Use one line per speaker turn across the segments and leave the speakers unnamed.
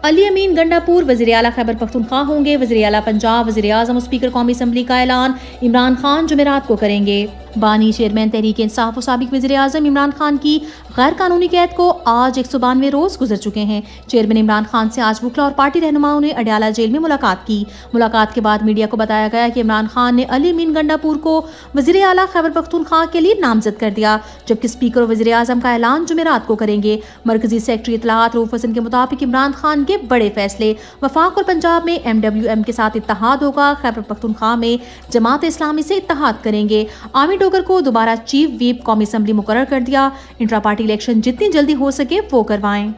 अली अमीन गंडापुर वज़ीर आला खैबर पख्तूनख्वा होंगे। वज़ीर आला पंजाब, वज़ीर आज़म और स्पीकर कौमी असम्बली का ऐलान इमरान खान जुमेरात को करेंगे। बानी चेयरमैन तहरीक इंसाफ और साबिक वज़ीर आज़म इमरान खान की गैर कानूनी कैद को आज 192 रोज़ गुजर चुके हैं। चेयरमैन इमरान खान से आज वकला और पार्टी रहनुमाओं ने अडयाला जेल में मुलाकात की। मुलाकात के बाद मीडिया को बताया गया कि इमरान खान ने अली अमीन गंडापुर को वज़ीर आला खैबर पख्तूनख्वा के लिए नामजद कर दिया, जबकि स्पीकर और वज़ीर आज़म का ऐलान जुमेरात को करेंगे। मरकजी सेक्रेटरी इत्तलाआत रऊफ हसन के मुताबिक इमरान खान के बड़े फैसले, वफाक और पंजाब में MWM के साथ इत्तेहाद होगा, खैबर पख्तूनख्वा में जमात इस्लामी से इत्तेहाद करेंगे। आमी डोगर को दोबारा चीफ व्हिप कौमी असम्बली मुकर्रर कर दिया। इंट्रा पार्टी इलेक्शन जितनी जल्दी हो सके वो करवाएं।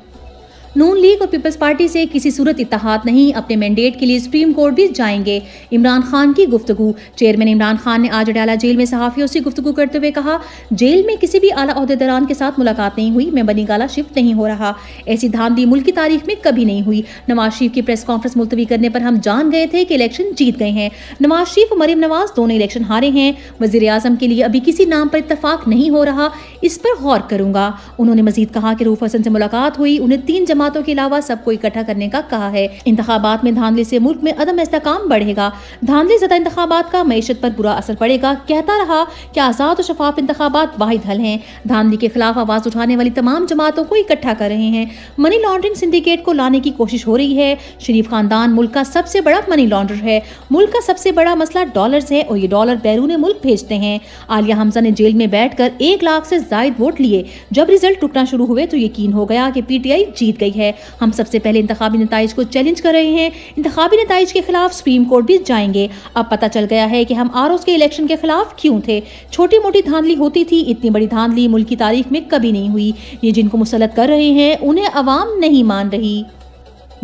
नून लीग और पीपल्स पार्टी से किसी सूरत इत्तेहाद नहीं, अपने मैंडेट के लिए सुप्रीम कोर्ट भी जाएंगे। इमरान खान की गुफ्तगू। चेयरमैन इमरान खान ने आज अडयाला जेल में सहाफियों से गुफ्तगू करते हुए कहा, जेल में किसी भी आला ओहदेदारान के साथ मुलाकात नहीं हुई, मैं बनी गाला शिफ्ट नहीं हो रहा। ऐसी धांधली मुल्क की तारीख में कभी नहीं हुई। नवाज शरीफ की प्रेस कॉन्फ्रेंस मुलतवी करने पर हम जान गए थे कि इलेक्शन जीत गए हैं। नवाज शरीफ और मरीम नवाज दोनों इलेक्शन हारे हैं। वज़ीर आज़म के लिए अभी किसी नाम पर इत्तफाक नहीं हो रहा, इस पर गौर करूंगा। उन्होंने मजीद कहा कि रऊफ हसन से मुलाकात हुई, उन्हें 3 जमातों के अलावा सबको इकट्ठा करने का कहा है। इंतखाबात में धांधली से मुल्क में अदम इस्तेहकाम बढ़ेगा। धांधली ज़दा इंतखाबात का मईशत पर बुरा असर पड़ेगा। कहता रहा कि आज़ाद और शफाफ इंतखाबात वाहिद हल हैं। धांधली के खिलाफ आवाज उठाने वाली तमाम जमातों को इकट्ठा कर रहे हैं। मनी लॉन्ड्रिंग सिंडिकेट को लाने की कोशिश हो रही है। शरीफ खानदान मुल्क का सबसे बड़ा मनी लॉन्डर है। मुल्क का सबसे बड़ा मसला डॉलर्स है और ये डॉलर बैरून मुल्क भेजते हैं। आलिया हमजा ने जेल में बैठकर 1 लाख से जायद वोट लिए। जब रिजल्ट टुकना शुरू हुए तो यकीन हो गया कि PTI जीत गई है। हम सबसे पहले इंतखाबी नताइज को चैलेंज कर रहे हैं। इंतखाबी नताइज के खिलाफ सुप्रीम कोर्ट भी जाएंगे। अब पता चल गया है कि हम ROs के इलेक्शन के खिलाफ क्यों थे। छोटी मोटी धांधली होती थी, इतनी बड़ी धांधली मुल्क की तारीख में कभी नहीं हुई। ये जिनको मुसल्लत कर रहे हैं उन्हें अवाम नहीं मान रही।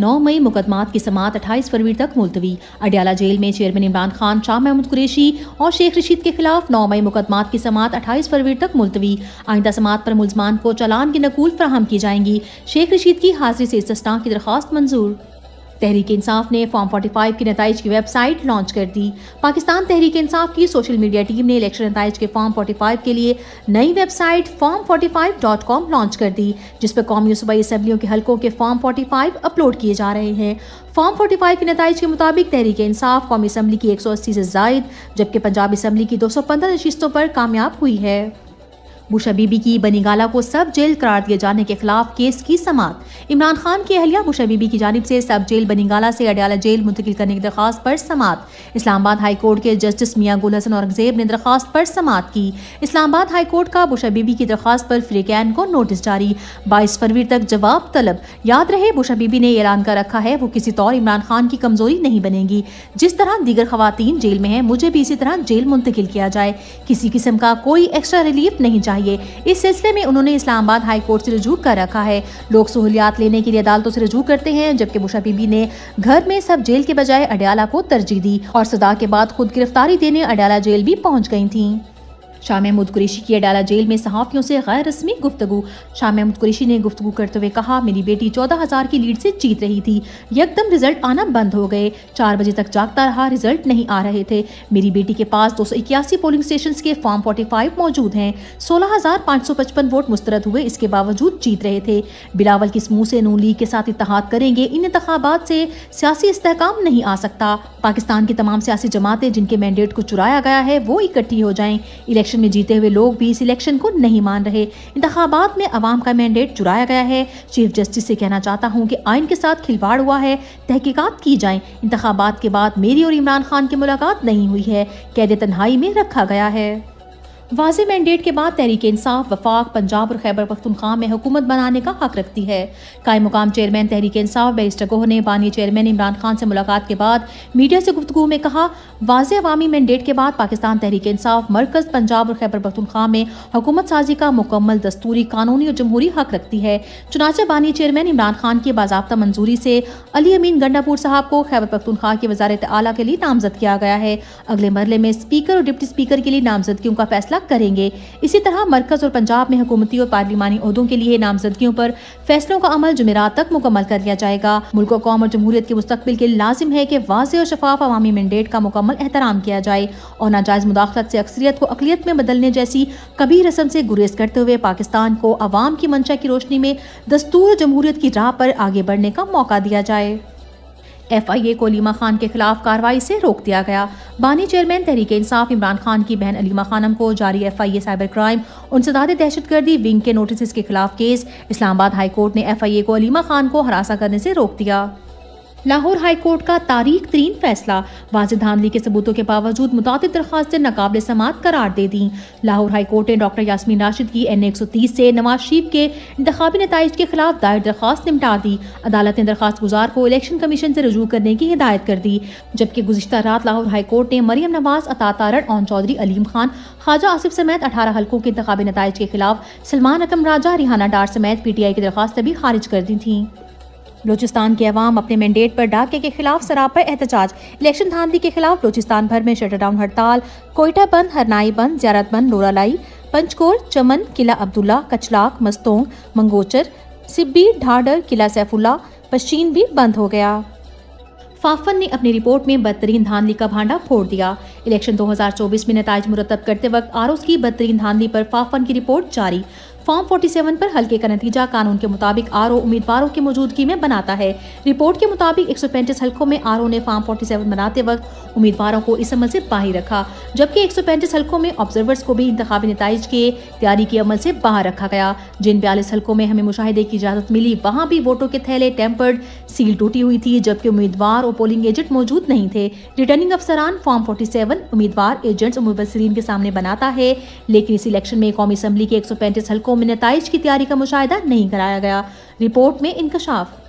9 मई मुकदमात की समाअत 28 फरवरी तक मुलतवी। अडयाला जेल में चेयरमैन इमरान खान, शाह महमूद कुरैशी और शेख रशीद के खिलाफ 9 मई मुकदमात की समाअत 28 फरवरी तक मुलतवी। आइंदा समाअत पर मुलजमान को चालान की नकूल फराहम की जाएंगी। शेख रशीद की हाजिरी से इस्तिस्ना की दरख्वास्त मंजूर। तहरीक इंसाफ ने फॉर्म 45 के नताइज की वेबसाइट लॉन्च कर दी। पाकिस्तान तहरीक इंसाफ की सोशल मीडिया टीम ने इलेक्शन नताइज के फॉर्म 45 के लिए नई वेबसाइट form45.com लॉन्च कर दी, जिस पर कौमी और सूबाई असम्बलियों के हलकों के फॉर्म 45 अपलोड किए जा रहे हैं। फॉर्म 45 के नताइज के मुताबिक तहरीक इंसाफ कौमी असम्बली की 180 से जायद, जबकि पंजाब असम्बली की 215 नशिस्तों पर कामयाब हुई है। बुशा बीबी की बनीगाला को सब जेल करार दिए जाने के खिलाफ केस की समाअत। इमरान खान की अहलिया बुशा बीबी की जानिब से सब जेल बनीगाला से अडयाला जेल मुंतकिल करने की दरख्वास्त पर समाअत। इस्लामाबाद हाई कोर्ट के जस्टिस मियां गुल हसन औरंगजेब ने दरख्वास्त पर समाअत की। इस्लामाबाद हाई कोर्ट का बुशा बीबी की दरख्वास्त पर फ्रीकैन को नोटिस जारी। 22 फरवरी तक जवाब तलब। याद रहे, बुशा बीबी ने ऐलान कर रखा है वो किसी तौर इमरान खान की कमजोरी नहीं बनेगी। जिस तरह दीगर खवातीन जेल में हैं, मुझे भी इसी तरह जेल मुंतकिल किया जाए। किसी किस्म का कोई एक्स्ट्रा रिलीफ नहीं चाहिए। इस सिलसिले में उन्होंने इस्लामाबाद हाई कोर्ट से रुजू कर रखा है। लोग सहूलियात लेने के लिए अदालतों से रुजू करते हैं, जबकि बुशा बीबी ने घर में सब जेल के बजाय अडयाला को तरजीह दी और सदा के बाद खुद गिरफ्तारी देने अडयाला जेल भी पहुंच गई थी। शाह महमूद कुरैशी की अडयाला जेल में सहाफियों से गैर रस्मी गुफ्तगू। शाह महमूद कुरैशी ने गुफ्तगू करते हुए कहा, मेरी बेटी 14,000 की लीड से जीत रही थी, यकदम रिजल्ट आना बंद हो गए। 4 बजे तक जागता रहा, रिजल्ट नहीं आ रहे थे। मेरी बेटी के पास 281 पोलिंग स्टेशन के फॉर्म 45 मौजूद हैं। 16,555 वोट मुस्तरद हुए, इसके बावजूद जीत रहे थे। बिलावल किस मुंह से नून लीग के साथ इत्तेहाद करेंगे? इन इंतखाबात से सियासी इस्तेहकाम नहीं आ सकता। पाकिस्तान की तमाम सियासी जमातें जिनके मैंडेट को चुराया गया है वो इकट्ठी हो जाएं। इलेक्शन में जीते हुए लोग भी इस इलेक्शन को नहीं मान रहे। इंतखाबात में अवाम का मैंडेट चुराया गया है। चीफ जस्टिस से कहना चाहता हूं कि आइन के साथ खिलवाड़ हुआ है, तहकीकात की जाएं। इंतखाबात के बाद मेरी और इमरान खान की मुलाकात नहीं हुई है, कैद तन्हाई में रखा गया है। वाज़े मैंडेट के बाद तहरीक इंसाफ वफाक, पंजाब और खैबर पख्तूनख्वा में हुकूमत बनाने का हक रखती है। कायम मुकाम चेयरमैन तहरीक इंसाफ बैरिस्टर गोह ने बानी चेयरमैन इमरान खान से मुलाकात के बाद मीडिया से गुफ्तगू में कहा, वाज़े अवामी मैंडेट के बाद पाकिस्तान तहरीक इंसाफ मरकज़, पंजाब और खैबर पख्तूनख्वा में हुकूमत साजी का मुकम्मल दस्तूरी, कानूनी और जमहूरी हक रखती है। चुनाचे बानी चेयरमैन इमरान खान की बाज़ाब्ता मंजूरी से अली अमीन गंडापुर साहब को खैबर पख्तूनख्वा की वज़ारत आला के लिए नामजद किया गया है। अगले मरले में स्पीकर और डिप्टी स्पीकर के लिए नामजदगियों का फैसला تک کریں گے۔ اسی طرح مرکز اور پنجاب میں حکومتی اور پارلیمانی عہدوں کے لیے نامزدگیوں پر فیصلوں کا عمل جمعرات تک مکمل کر لیا جائے گا۔ ملک و قوم اور جمہوریت کے مستقبل کے لازم ہے کہ واضح اور شفاف عوامی مینڈیٹ کا مکمل احترام کیا جائے اور ناجائز مداخلت سے اکثریت کو اقلیت میں بدلنے جیسی کبھی رسم سے گریز کرتے ہوئے پاکستان کو عوام کی منشا کی روشنی میں دستور جمہوریت کی راہ پر آگے بڑھنے کا موقع دیا جائے۔ ایف آئی اے کو علیمہ خان کے خلاف کارروائی سے روک دیا گیا۔ بانی چیئرمین تحریک انصاف عمران خان کی بہن علیمہ خانم کو جاری F I A cyber crime اور انسداد دہشت گردی ونگ کے نوٹسز کے خلاف کیس۔ اسلام آباد ہائی کورٹ نے ایف آئی اے کو علیمہ خان کو ہراساں کرنے سے روک دیا۔ لاہور ہائی کورٹ کا تاریخ ترین فیصلہ، واضح دھاندلی کے ثبوتوں کے باوجود متعدد درخواستیں ناقابل سماعت قرار دے دیں۔ لاہور ہائی کورٹ نے ڈاکٹر یاسمین راشد کی این 130 سے نواز شریف کے انتخابی نتائج کے خلاف دائر درخواست نمٹا دی۔ عدالت نے درخواست گزار کو الیکشن کمیشن سے رجوع کرنے کی ہدایت کر دی، جبکہ گزشتہ رات لاہور ہائی کورٹ نے مریم نواز، عطا تارڑ، اون چودھری، علیم خان، خواجہ آصف سمیت 18 حلقوں کے انتخابی نتائج کے خلاف سلمان اکرم راجہ، ریحانہ ڈار سمیت پی ٹی آئی کی درخواستیں بھی خارج کر دی تھیں۔ بلوچستان کے عوام اپنے مینڈیٹ پر ڈاکے کے خلاف سراپا احتجاج، الیکشن دھاندلی کے خلاف بلوچستان بھر میں شٹر ڈاؤن ہڑتال، کوئٹہ بند، ہرنائی بند، زیارت بند، لورا لائی، پنچکور، چمن، قلعہ عبداللہ، کچلاک، مستونگ، منگوچر، سبی، ڈھاڈر، قلعہ سیف اللہ، پشین بھی بند ہو گیا۔ فافن نے اپنی رپورٹ میں بدترین دھاندلی کا بھانڈا پھوڑ دیا۔ الیکشن 2024 میں نتائج مرتب کرتے وقت آروز کی بدترین دھاندلی پر فافن کی رپورٹ جاری۔ فارم 47 پر حلقے کا نتیجہ قانون کے مطابق آرو امیدواروں کی موجودگی میں بناتا ہے۔ رپورٹ کے مطابق 135 حلقوں میں آرو نے فارم 47 بناتے وقت امیدواروں کو اس عمل سے باہر رکھا، جبکہ 135 حلقوں میں آبزرورز کو بھی انتخابی نتائج کے تیاری کے عمل سے باہر رکھا گیا۔ جن 42 حلقوں میں ہمیں مشاہدے کی اجازت ملی، وہاں بھی ووٹوں کے تھیلے ٹیمپرڈ، سیل ٹوٹی ہوئی تھی، جبکہ امیدوار اور پولنگ ایجنٹ موجود نہیں تھے۔ ریٹرننگ افسران فارم 47 امیدوار، ایجنٹس اور مبصرین کے سامنے بناتا ہے، لیکن اس الیکشن میں قومی اسمبلی کے 135 حلقوں میں نتائج کی تیاری کا مشاہدہ نہیں کرایا گیا۔ رپورٹ میں انکشاف۔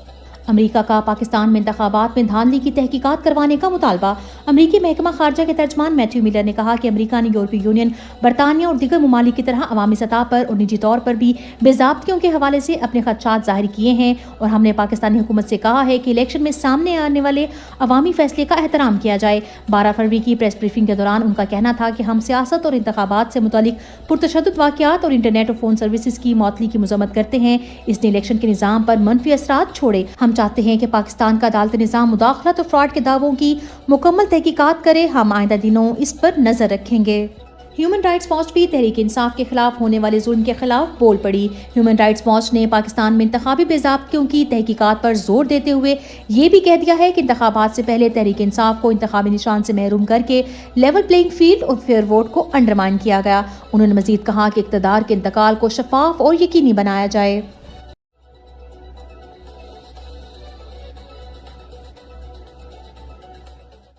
امریکہ کا پاکستان میں انتخابات میں دھاندلی کی تحقیقات کروانے کا مطالبہ۔ امریکی محکمہ خارجہ کے ترجمان میتھیو میلر نے کہا کہ امریکہ نے یورپی یونین، برطانیہ اور دیگر ممالک کی طرح عوامی سطح پر اور نجی طور پر بھی بے ضابطگیوں کے حوالے سے اپنے خدشات ظاہر کیے ہیں، اور ہم نے پاکستانی حکومت سے کہا ہے کہ الیکشن میں سامنے آنے والے عوامی فیصلے کا احترام کیا جائے۔ 12 فروری کی پریس بریفنگ کے دوران ان کا کہنا تھا کہ ہم سیاست اور انتخابات سے متعلق پرتشدد واقعات اور انٹرنیٹ اور فون سروسز کی معطلی کی مذمت کرتے ہیں۔ اس نے الیکشن کے نظام پر منفی اثرات چھوڑے۔ ہم چاہتے ہیں کہ پاکستان کا عدالتی نظام مداخلت اور فراڈ کے دعووں کی مکمل تحقیقات کرے۔ ہم آئندہ دنوں اس پر نظر رکھیں گے۔ ہیومن رائٹس واچ بھی تحریک انصاف کے خلاف ہونے والے ظلم کے خلاف بول پڑی۔ ہیومن رائٹس واچ نے پاکستان میں انتخابی بے ضابطگیوں کی تحقیقات پر زور دیتے ہوئے یہ بھی کہہ دیا ہے کہ انتخابات سے پہلے تحریک انصاف کو انتخابی نشان سے محروم کر کے لیول پلینگ فیلڈ اور فیئر ووٹ کو انڈرمائن کیا گیا۔ انہوں نے مزید کہا کہ اقتدار کے انتقال کو شفاف اور یقینی بنایا جائے۔